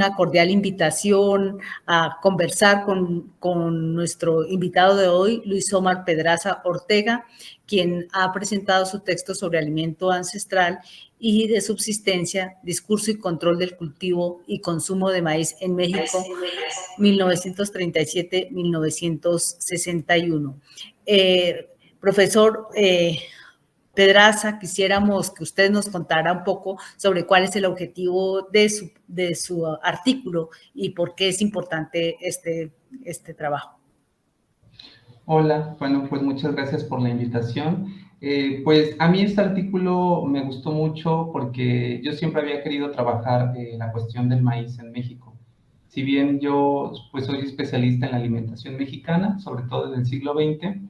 una cordial invitación a conversar con nuestro invitado de hoy, Luis Omar Pedraza Ortega, quien ha presentado su texto sobre alimento ancestral y de subsistencia, discurso y control del cultivo y consumo de maíz en México, 1937-1961. Profesor Pedraza, quisiéramos que usted nos contara un poco sobre cuál es el objetivo de su artículo y por qué es importante este trabajo. Hola, bueno, pues muchas gracias por la invitación. Pues a mí este artículo me gustó mucho porque yo siempre había querido trabajar la cuestión del maíz en México. Si bien yo pues soy especialista en la alimentación mexicana, sobre todo en el siglo XX,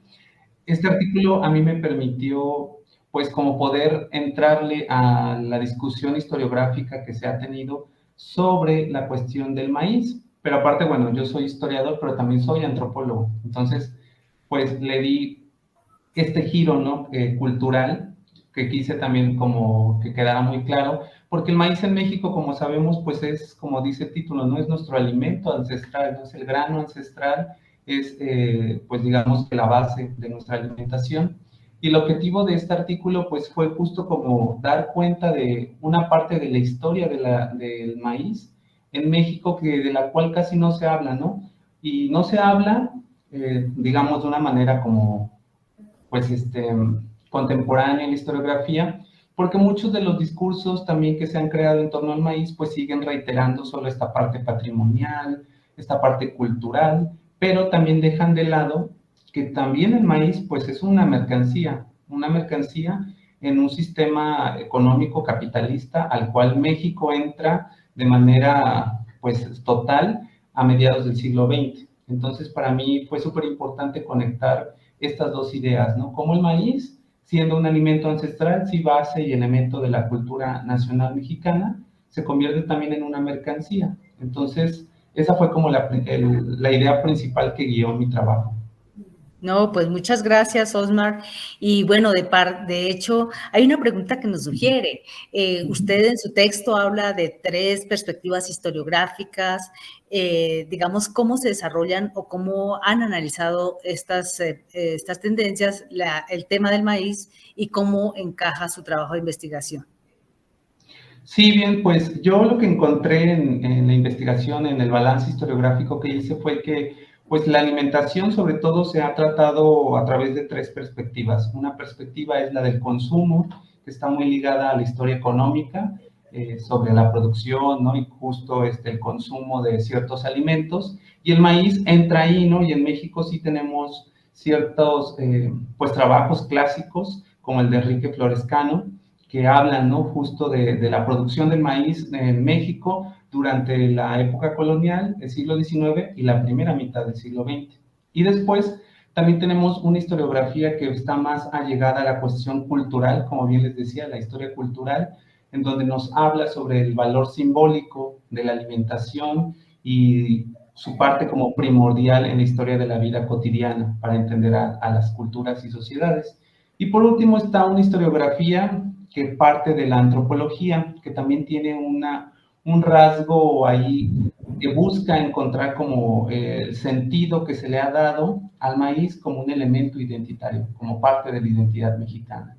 este artículo a mí me permitió pues como poder entrarle a la discusión historiográfica que se ha tenido sobre la cuestión del maíz. Pero aparte, bueno, yo soy historiador, pero también soy antropólogo. Entonces, pues le di este giro, ¿no? Cultural, que quise también como que quedara muy claro, porque el maíz en México, como sabemos, pues es, como dice el título, no es nuestro alimento ancestral, no es el grano ancestral, es, pues digamos que la base de nuestra alimentación. Y el objetivo de este artículo, pues fue justo como dar cuenta de una parte de la historia del maíz en México, de la cual casi no se habla, ¿no? Y no se habla, digamos, de una manera como pues contemporánea en la historiografía, porque muchos de los discursos también que se han creado en torno al maíz, pues siguen reiterando solo esta parte patrimonial, esta parte cultural, pero también dejan de lado que también el maíz, pues es una mercancía en un sistema económico capitalista al cual México entra de manera, pues, total a mediados del siglo XX. Entonces, para mí fue súper importante conectar estas dos ideas, ¿no? Como el maíz, siendo un alimento ancestral, sí, base y elemento de la cultura nacional mexicana, se convierte también en una mercancía. Entonces, esa fue como la idea principal que guió mi trabajo. No, pues muchas gracias, Osmar. Y bueno, de hecho, hay una pregunta que nos sugiere. Usted en su texto habla de 3 perspectivas historiográficas, digamos, cómo se desarrollan o cómo han analizado estas tendencias, el tema del maíz y cómo encaja su trabajo de investigación. Sí, bien, pues yo lo que encontré en la investigación, en el balance historiográfico que hice fue que pues la alimentación sobre todo se ha tratado a través de 3 perspectivas. Una perspectiva es la del consumo, que está muy ligada a la historia económica, sobre la producción, ¿no? Y justo el consumo de ciertos alimentos. Y el maíz entra ahí, ¿no? Y en México sí tenemos ciertos pues trabajos clásicos, como el de Enrique Florescano, que hablan, ¿no? Justo de la producción del maíz en México durante la época colonial, el siglo XIX y la primera mitad del siglo XX. Y después también tenemos una historiografía que está más allegada a la cuestión cultural, como bien les decía, la historia cultural, en donde nos habla sobre el valor simbólico de la alimentación y su parte como primordial en la historia de la vida cotidiana para entender a las culturas y sociedades. Y por último está una historiografía que parte de la antropología, que también tiene un rasgo ahí que busca encontrar como el sentido que se le ha dado al maíz como un elemento identitario, como parte de la identidad mexicana.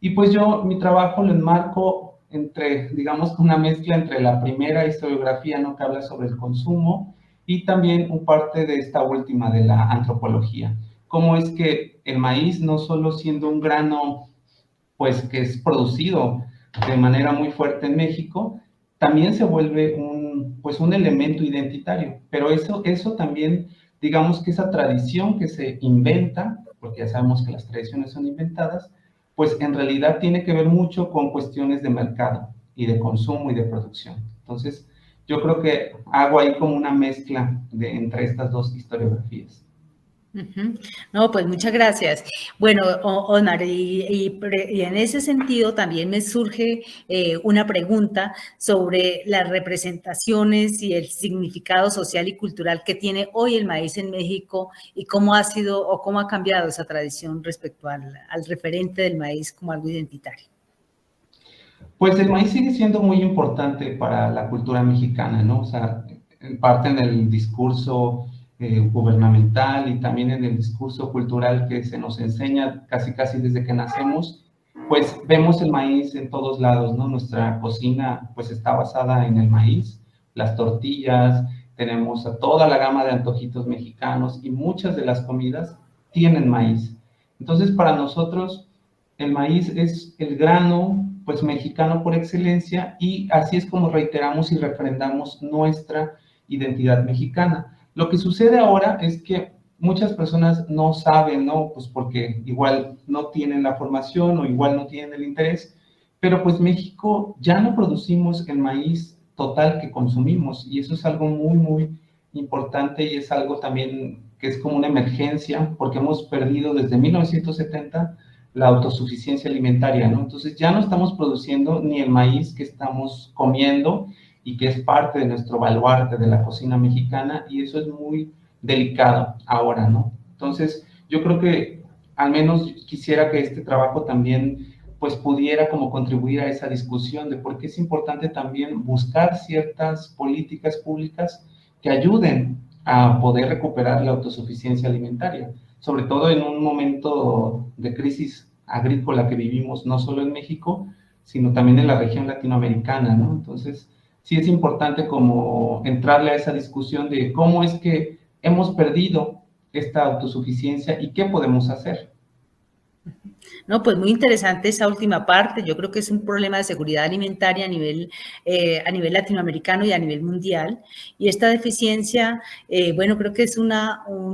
Y pues yo mi trabajo lo enmarco entre, digamos, una mezcla entre la primera historiografía, ¿no? Que habla sobre el consumo, y también un parte de esta última, de la antropología. Cómo es que el maíz, no solo siendo un grano pues que es producido de manera muy fuerte en México, también se vuelve pues un elemento identitario. Pero eso también, digamos que esa tradición que se inventa, porque ya sabemos que las tradiciones son inventadas, pues en realidad tiene que ver mucho con cuestiones de mercado y de consumo y de producción. Entonces, yo creo que hago ahí como una mezcla entre estas dos historiografías. No, pues muchas gracias. Bueno, Osmar, y en ese sentido también me surge una pregunta sobre las representaciones y el significado social y cultural que tiene hoy el maíz en México y cómo ha sido o cómo ha cambiado esa tradición respecto al referente del maíz como algo identitario. Pues el maíz sigue siendo muy importante para la cultura mexicana, ¿no? O sea, en parte en el discurso gubernamental y también en el discurso cultural que se nos enseña casi casi desde que nacemos, pues vemos el maíz en todos lados, ¿no? Nuestra cocina pues está basada en el maíz, las tortillas, tenemos a toda la gama de antojitos mexicanos y muchas de las comidas tienen maíz. Entonces, para nosotros el maíz es el grano pues mexicano por excelencia y así es como reiteramos y refrendamos nuestra identidad mexicana. Lo que sucede ahora es que muchas personas no saben, ¿no? Pues porque igual no tienen la formación o igual no tienen el interés, pero pues México ya no producimos el maíz total que consumimos y eso es algo muy, muy importante y es algo también que es como una emergencia porque hemos perdido desde 1970 la autosuficiencia alimentaria, ¿no? Entonces ya no estamos produciendo ni el maíz que estamos comiendo y que es parte de nuestro baluarte de la cocina mexicana y eso es muy delicado ahora, ¿no? Entonces yo creo que al menos quisiera que este trabajo también pues pudiera como contribuir a esa discusión de por qué es importante también buscar ciertas políticas públicas que ayuden a poder recuperar la autosuficiencia alimentaria, sobre todo en un momento de crisis agrícola que vivimos no solo en México, sino también en la región latinoamericana, ¿no? Entonces, sí es importante como entrarle a esa discusión de cómo es que hemos perdido esta autosuficiencia y qué podemos hacer. No, pues muy interesante esa última parte. Yo creo que es un problema de seguridad alimentaria a nivel latinoamericano y a nivel mundial. Y esta deficiencia, bueno, creo que es un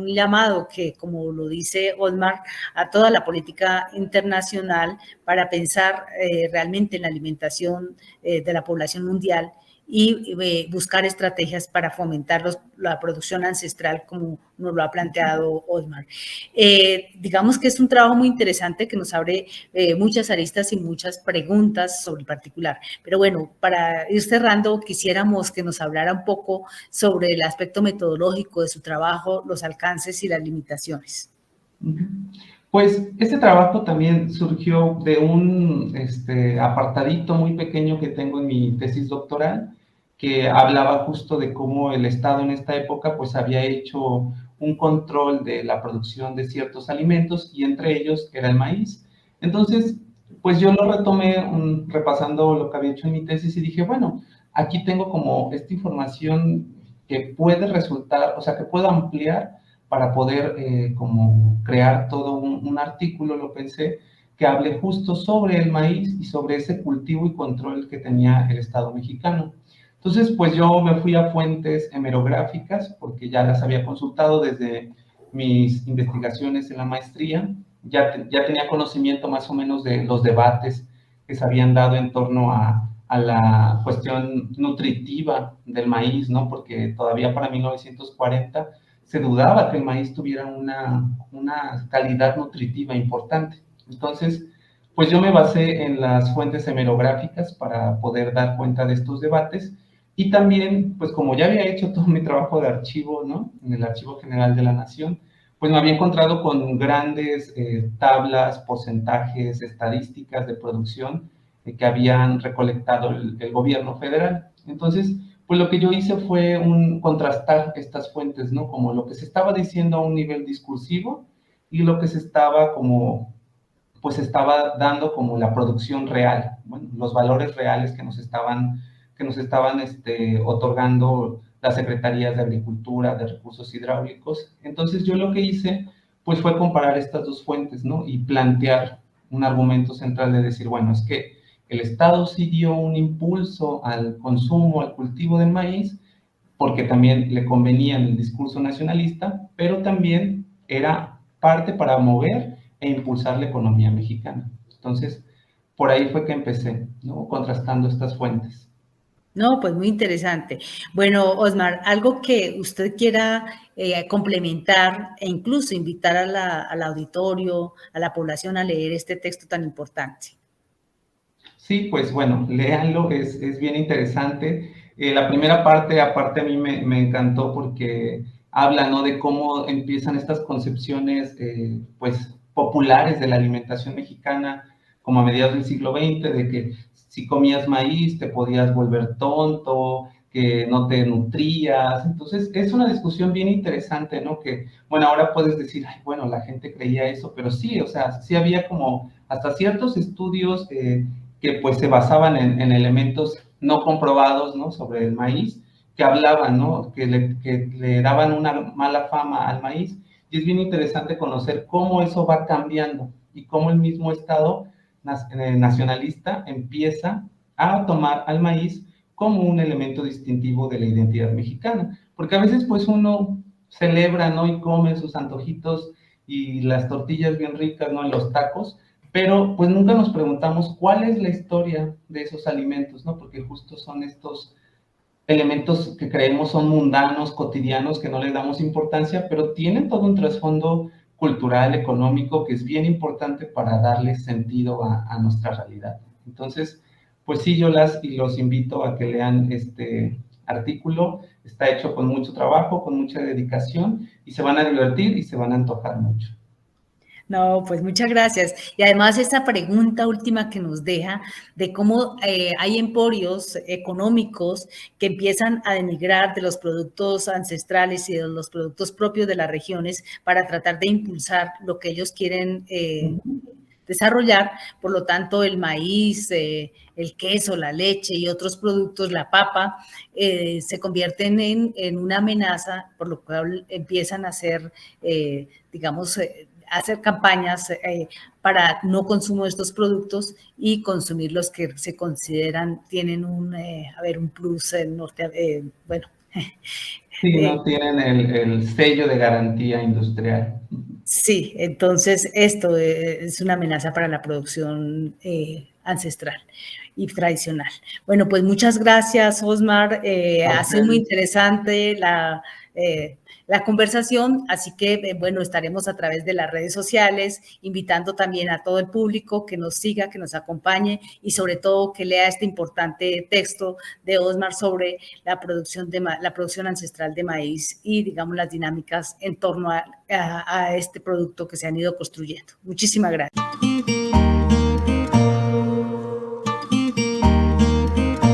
llamado que, como lo dice Osmar, a toda la política internacional para pensar realmente en la alimentación de la población mundial y buscar estrategias para fomentar la producción ancestral, como nos lo ha planteado Osmar. Digamos que es un trabajo muy interesante que nos abre muchas aristas y muchas preguntas sobre el particular. Pero bueno, para ir cerrando, quisiéramos que nos hablara un poco sobre el aspecto metodológico de su trabajo, los alcances y las limitaciones. Pues este trabajo también surgió de un apartadito muy pequeño que tengo en mi tesis doctoral, que hablaba justo de cómo el Estado en esta época pues había hecho un control de la producción de ciertos alimentos y entre ellos era el maíz. Entonces, pues yo lo retomé repasando lo que había hecho en mi tesis y dije, bueno, aquí tengo como esta información que puede resultar, o sea, que puedo ampliar para poder como crear todo un artículo, lo pensé, que hable justo sobre el maíz y sobre ese cultivo y control que tenía el Estado mexicano. Entonces, pues yo me fui a fuentes hemerográficas, porque ya las había consultado desde mis investigaciones en la maestría, ya tenía conocimiento más o menos de los debates que se habían dado en torno a la cuestión nutritiva del maíz, ¿no? Porque todavía para 1940 se dudaba que el maíz tuviera una calidad nutritiva importante. Entonces, pues yo me basé en las fuentes hemerográficas para poder dar cuenta de estos debates y también, pues como ya había hecho todo mi trabajo de archivo, ¿no? En el Archivo General de la Nación, pues me había encontrado con grandes tablas, porcentajes, estadísticas de producción que habían recolectado el gobierno federal. Entonces, pues lo que yo hice fue contrastar estas fuentes, ¿no? Como lo que se estaba diciendo a un nivel discursivo y lo que se estaba como, pues estaba dando como la producción real, bueno, los valores reales que nos estaban otorgando las secretarías de Agricultura, de Recursos Hidráulicos. Entonces yo lo que hice, pues fue comparar estas dos fuentes, ¿no? Y plantear un argumento central de decir, bueno, es que el Estado sí dio un impulso al consumo, al cultivo del maíz, porque también le convenía en el discurso nacionalista, pero también era parte para mover e impulsar la economía mexicana. Entonces, por ahí fue que empecé, ¿no? Contrastando estas fuentes. No, pues muy interesante. Bueno, Osmar, algo que usted quiera complementar e incluso invitar al auditorio, a la población a leer este texto tan importante. Sí, pues bueno, léanlo, es bien interesante. La primera parte, aparte a mí me encantó porque habla, ¿no? De cómo empiezan estas concepciones, pues, populares de la alimentación mexicana, como a mediados del siglo XX, de que si comías maíz te podías volver tonto, que no te nutrías. Entonces, es una discusión bien interesante, ¿no? Que, bueno, ahora puedes decir, ay, bueno, la gente creía eso, pero sí, o sea, sí había como hasta ciertos estudios que pues se basaban en elementos no comprobados, ¿no? Sobre el maíz, que hablaban, ¿no? Que le daban una mala fama al maíz. Y es bien interesante conocer cómo eso va cambiando y cómo el mismo Estado nacionalista empieza a tomar al maíz como un elemento distintivo de la identidad mexicana. Porque a veces pues uno celebra, ¿no? Y come sus antojitos y las tortillas bien ricas, ¿no? En los tacos, pero pues nunca nos preguntamos cuál es la historia de esos alimentos, ¿no? Porque justo son estos elementos que creemos son mundanos, cotidianos, que no le damos importancia, pero tienen todo un trasfondo cultural, económico, que es bien importante para darle sentido a nuestra realidad. Entonces, pues sí, yo los invito a que lean este artículo. Está hecho con mucho trabajo, con mucha dedicación, y se van a divertir y se van a antojar mucho. No, pues muchas gracias. Y además esa pregunta última que nos deja de cómo hay emporios económicos que empiezan a denigrar de los productos ancestrales y de los productos propios de las regiones para tratar de impulsar lo que ellos quieren desarrollar. Por lo tanto, el maíz, el queso, la leche y otros productos, la papa, se convierten en una amenaza, por lo cual empiezan a hacer, digamos, hacer campañas para no consumo de estos productos y consumir los que se consideran tienen un plus bueno. Sí, no tienen el sello de garantía industrial. Sí, entonces esto es una amenaza para la producción ancestral y tradicional. Bueno, pues muchas gracias, Osmar. Ha sido muy interesante la conversación, así que, bueno, estaremos a través de las redes sociales, invitando también a todo el público que nos siga, que nos acompañe y sobre todo que lea este importante texto de Osmar sobre la producción ancestral de maíz y, digamos, las dinámicas en torno a este producto que se han ido construyendo. Muchísimas gracias.